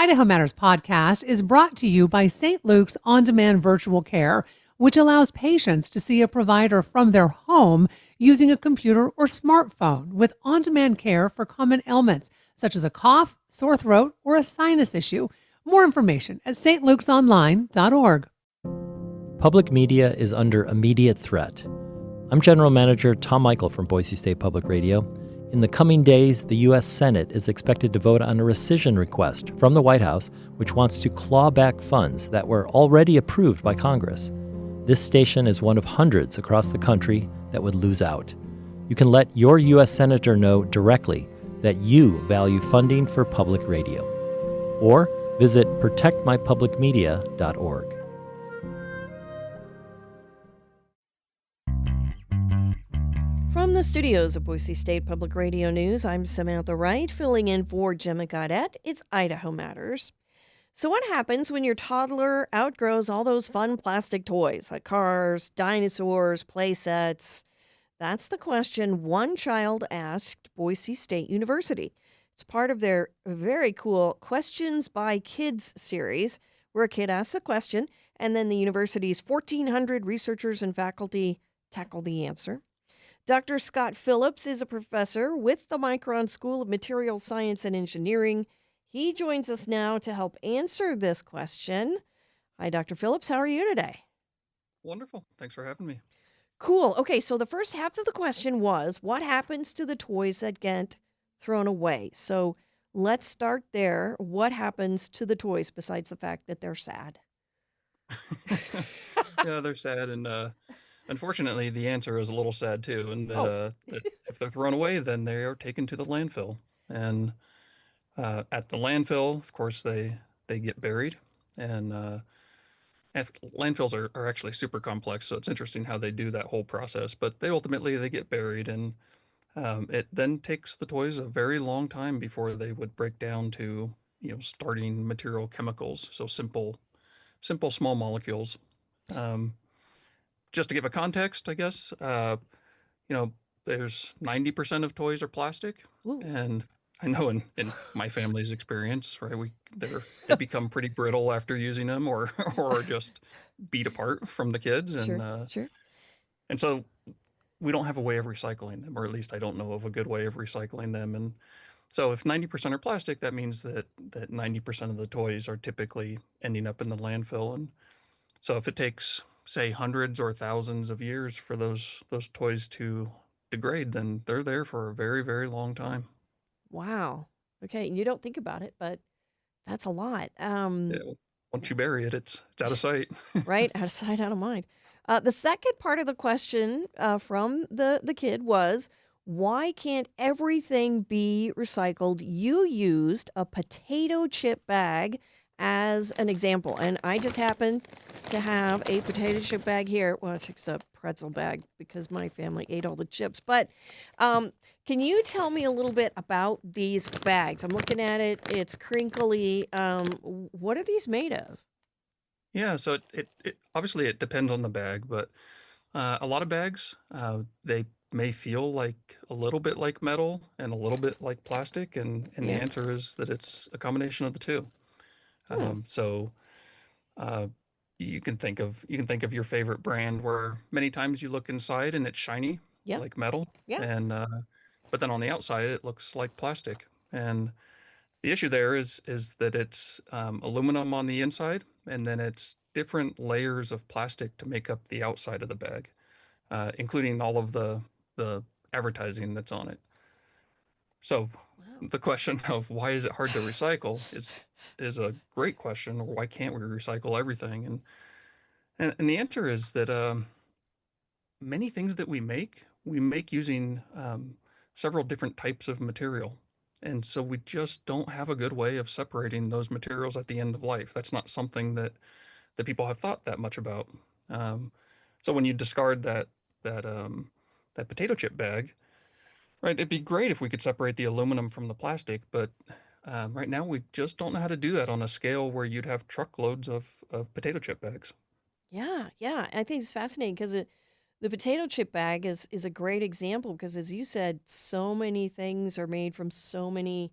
Idaho Matters podcast is brought to you by St. Luke's On-Demand Virtual Care, which allows patients to see a provider from their home using a computer or smartphone with on-demand care for common ailments such as a cough, sore throat, or a sinus issue. More information at stlukesonline.org. Public media is under immediate threat. I'm General Manager Tom Michael from Boise State Public Radio. In the coming days, the U.S. Senate is expected to vote on a rescission request from the White House, which wants to claw back funds that were already approved by Congress. This station is one of hundreds across the country that would lose out. You can let your U.S. Senator know directly that you value funding for public radio. Or visit protectmypublicmedia.org. From the studios of Boise State Public Radio News, I'm Samantha Wright, filling in for Gemma Gaudette. It's Idaho Matters. So what happens when your toddler outgrows all those fun plastic toys, like cars, dinosaurs, playsets? That's the question one child asked Boise State University. It's part of their very cool Questions by Kids series, where a kid asks a question, and then the university's 1,400 researchers and faculty tackle the answer. Dr. Scott Phillips is a professor with the Micron School of Materials Science and Engineering. He joins us now to help answer this question. Hi, Dr. Phillips. How are you today? Wonderful. Thanks for having me. Cool. Okay, so the first half of the question was, what happens to the toys that get thrown away? So let's start there. What happens to the toys besides the fact that they're sad? Yeah, they're sad, and unfortunately, the answer is a little sad too. And that if they're thrown away, then they are taken to the landfill. And at the landfill, of course, they get buried. And landfills are actually super complex, so it's interesting how they do that whole process. But they get buried, and it then takes the toys a very long time before they would break down to starting material chemicals. So simple small molecules. Just to give a context, I guess, there's 90% of toys are plastic. Ooh. And I know in my family's experience, right, they become pretty brittle after using them or just beat apart from the kids. And, Sure. And so we don't have a way of recycling them, or at least I don't know of a good way of recycling them. And so if 90% are plastic, that means that 90% of the toys are typically ending up in the landfill. And so if it takes, say, hundreds or thousands of years for those toys to degrade, then they're there for a very, very long time. Wow. Okay, you don't think about it, but that's a lot. Yeah, once you bury it, it's out of sight. Right? Out of sight, out of mind. The second part of the question from the kid was, why can't everything be recycled? You used a potato chip bag as an example, and I just happen to have a potato chip bag here. Well, it's a pretzel bag because my family ate all the chips. But can you tell me a little bit about these bags? I'm looking at it. It's crinkly. What are these made of? Yeah, so it obviously it depends on the bag, but a lot of bags they may feel like a little bit like metal and a little bit like plastic, and the Yeah. answer is that it's a combination of the two. Hmm. So you can think of your favorite brand where many times you look inside and it's shiny Yeah. like metal, Yeah. and but then on the outside it looks like plastic. And the issue there is that it's aluminum on the inside, and then it's different layers of plastic to make up the outside of the bag, including all of the advertising that's on it. So Wow. the question of why is it hard to recycle is a great question, or why can't we recycle everything? And the answer is that many things that we make using several different types of material. And so we just don't have a good way of separating those materials at the end of life. That's not something that people have thought that much about. So when you discard that potato chip bag, right, it'd be great if we could separate the aluminum from the plastic, but right now we just don't know how to do that on a scale where you'd have truckloads of potato chip bags. Yeah. I think it's fascinating because the potato chip bag is a great example because, as you said, so many things are made from so many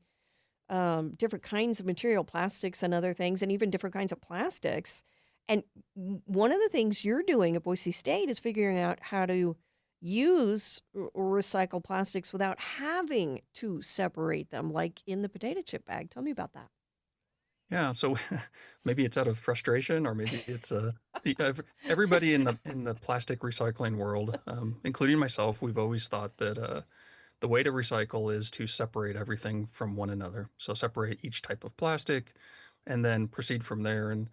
different kinds of material, plastics and other things, and even different kinds of plastics. And one of the things you're doing at Boise State is figuring out how to use or recycle plastics without having to separate them, like in the potato chip bag. Tell me about that. Yeah, so maybe it's out of frustration, or maybe it's everybody in the plastic recycling world, including myself, we've always thought that the way to recycle is to separate everything from one another. So separate each type of plastic, and then proceed from there. And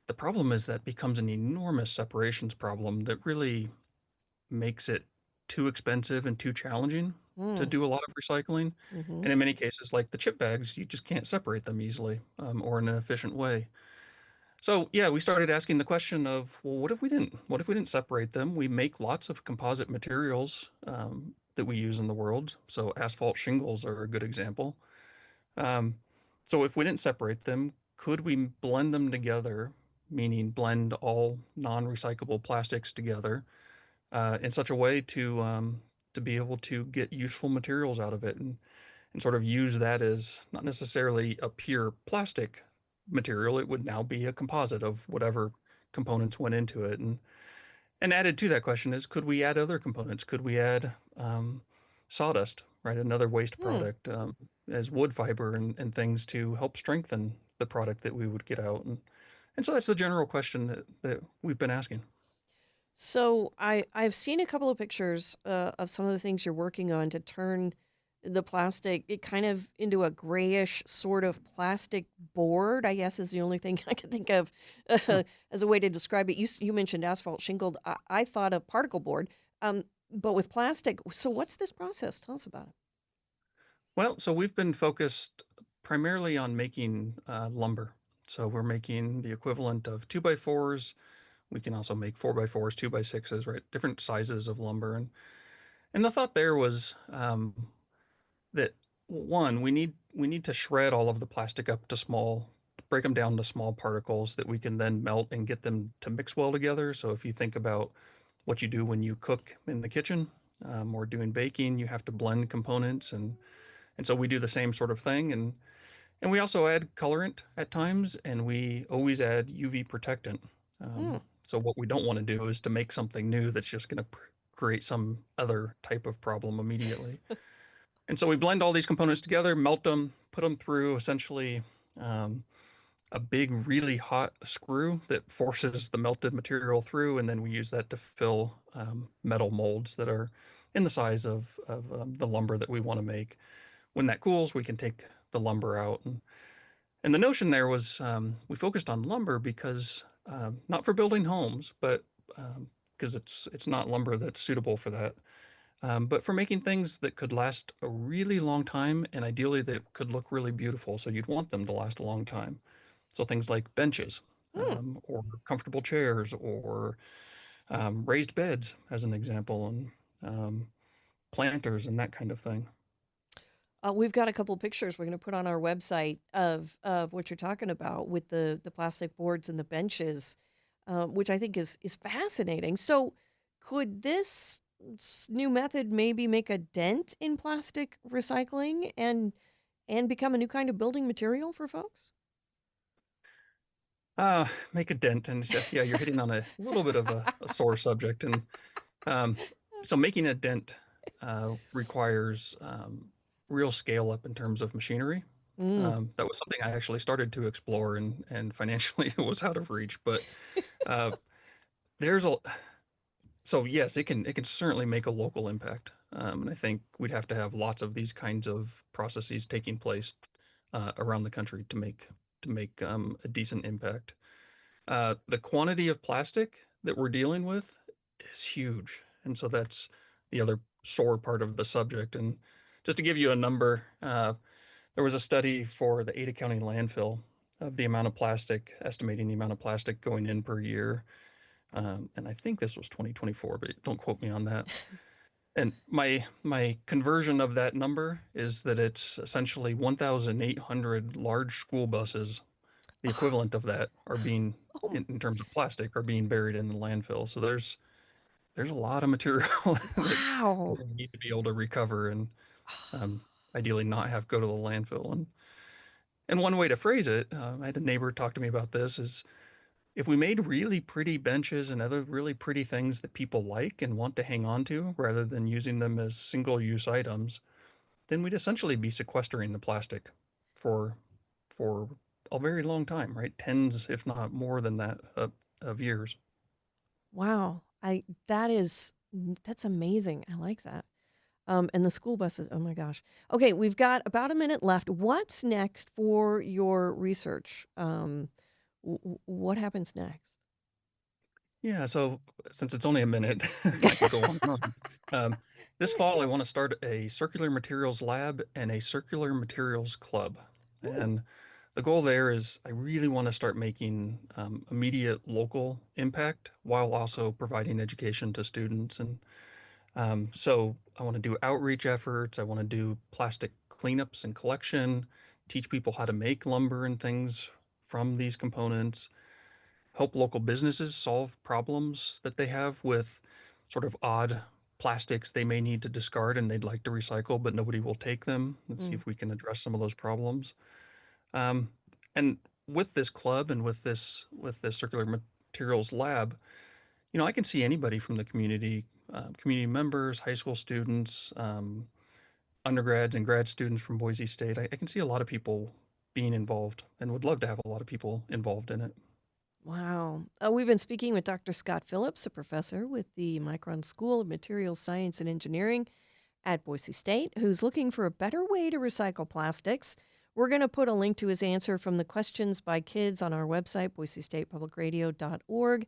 the problem is that becomes an enormous separations problem that really makes it too expensive and too challenging to Mm. do a lot of recycling. Hmm. And in many cases, like the chip bags, you just can't separate them easily, or in an efficient way. So yeah, we started asking the question of, well, what if we didn't? What if we didn't separate them? We make lots of composite materials that we use in the world. So asphalt shingles are a good example. Um, so if we didn't separate them, could we blend them together, meaning blend all non-recyclable plastics together in such a way to be able to get useful materials out of it, and sort of use that as not necessarily a pure plastic material. It would now be a composite of whatever components went into it. And added to that question is, could we add other components? Could we add sawdust, right? Another waste Hmm. product, as wood fiber and things to help strengthen the product that we would get out. And so that's the general question that we've been asking. So I've seen a couple of pictures of some of the things you're working on to turn the plastic it kind of into a grayish sort of plastic board. I guess is the only thing I can think of Hmm. as a way to describe it. You mentioned asphalt shingled. I thought of particle board, but with plastic. So what's this process? Tell us about it. Well, so we've been focused primarily on making lumber. So we're making the equivalent of 2x4s. We can also make 4x4s, 2x6s, right? Different sizes of lumber. And the thought there was that one, we need to shred all of the plastic up to break them down to small particles that we can then melt and get them to mix well together. So if you think about what you do when you cook in the kitchen, or doing baking, you have to blend components, and so we do the same sort of thing. And we also add colorant at times, and we always add UV protectant. Hmm. So what we don't want to do is to make something new that's just going to create some other type of problem immediately. And so we blend all these components together, melt them, put them through essentially um, a big, really hot screw that forces the melted material through, and then we use that to fill metal molds that are in the size of the lumber that we want to make. When that cools, we can take the lumber out. And the notion there was, we focused on lumber because not for building homes, but because it's not lumber that's suitable for that, but for making things that could last a really long time, and ideally that could look really beautiful. So you'd want them to last a long time. So things like benches, Hmm. or comfortable chairs, or raised beds, as an example, and um, planters and that kind of thing. We've got a couple pictures we're going to put on our website of what you're talking about with the plastic boards and the benches, which I think is fascinating. So, could this new method maybe make a dent in plastic recycling and become a new kind of building material for folks? Make a dent, and so, yeah, you're hitting on a little bit of a sore subject, and um, so making a dent requires real scale up in terms of machinery. Mm. That was something I actually started to explore, and financially it was out of reach. But uh, there's a so yes, it can certainly make a local impact, and I think we'd have to have lots of these kinds of processes taking place around the country to make a decent impact. The quantity of plastic that we're dealing with is huge. And so that's the other sore part of the subject. And just to give you a number, there was a study for the Ada County landfill of the amount of plastic, estimating the amount of plastic going in per year. And I think this was 2024, but don't quote me on that. And my conversion of that number is that it's essentially 1,800 large school buses, the equivalent of that, are being, Oh, in terms of plastic, are being buried in the landfill. So there's a lot of material that wow. we need to be able to recover, and um, ideally not have go to the landfill. And one way to phrase it, I had a neighbor talk to me about this, is if we made really pretty benches and other really pretty things that people like and want to hang on to rather than using them as single-use items, then we'd essentially be sequestering the plastic for for a very long time, right? Tens, if not more than that, of years. Wow. That's amazing. I like that. And the school buses, oh my gosh. Okay, we've got about a minute left. What's next for your research? What happens next? Yeah, so since it's only a minute, I could go on and on. This fall, I want to start a circular materials lab and a circular materials club. Ooh. And the goal there is I really want to start making immediate local impact while also providing education to students. And so I want to do outreach efforts. I want to do plastic cleanups and collection, teach people how to make lumber and things from these components, help local businesses solve problems that they have with sort of odd plastics they may need to discard and they'd like to recycle, but nobody will take them. Let's see Mm. if we can address some of those problems. Um, and with this club and with this circular materials lab, I can see anybody from the community, community members, high school students, undergrads and grad students from Boise State. I can see a lot of people being involved and would love to have a lot of people involved in it. Wow. We've been speaking with Dr. Scott Phillips, a professor with the Micron School of Materials Science and Engineering at Boise State, who's looking for a better way to recycle plastics. We're going to put a link to his answer from the questions by kids on our website, boisestatepublicradio.org.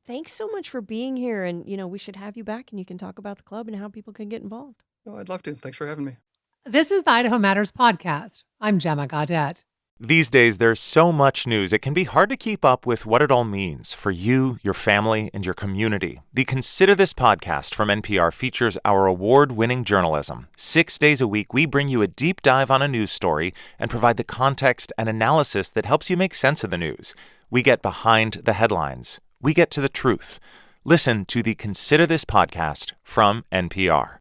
Thanks so much for being here. And, we should have you back and you can talk about the club and how people can get involved. Oh, I'd love to. Thanks for having me. This is the Idaho Matters podcast. I'm Gemma Gaudette. These days, there's so much news, it can be hard to keep up with what it all means for you, your family, and your community. The Consider This podcast from NPR features our award-winning journalism. 6 days a week, we bring you a deep dive on a news story and provide the context and analysis that helps you make sense of the news. We get behind the headlines. We get to the truth. Listen to the Consider This podcast from NPR.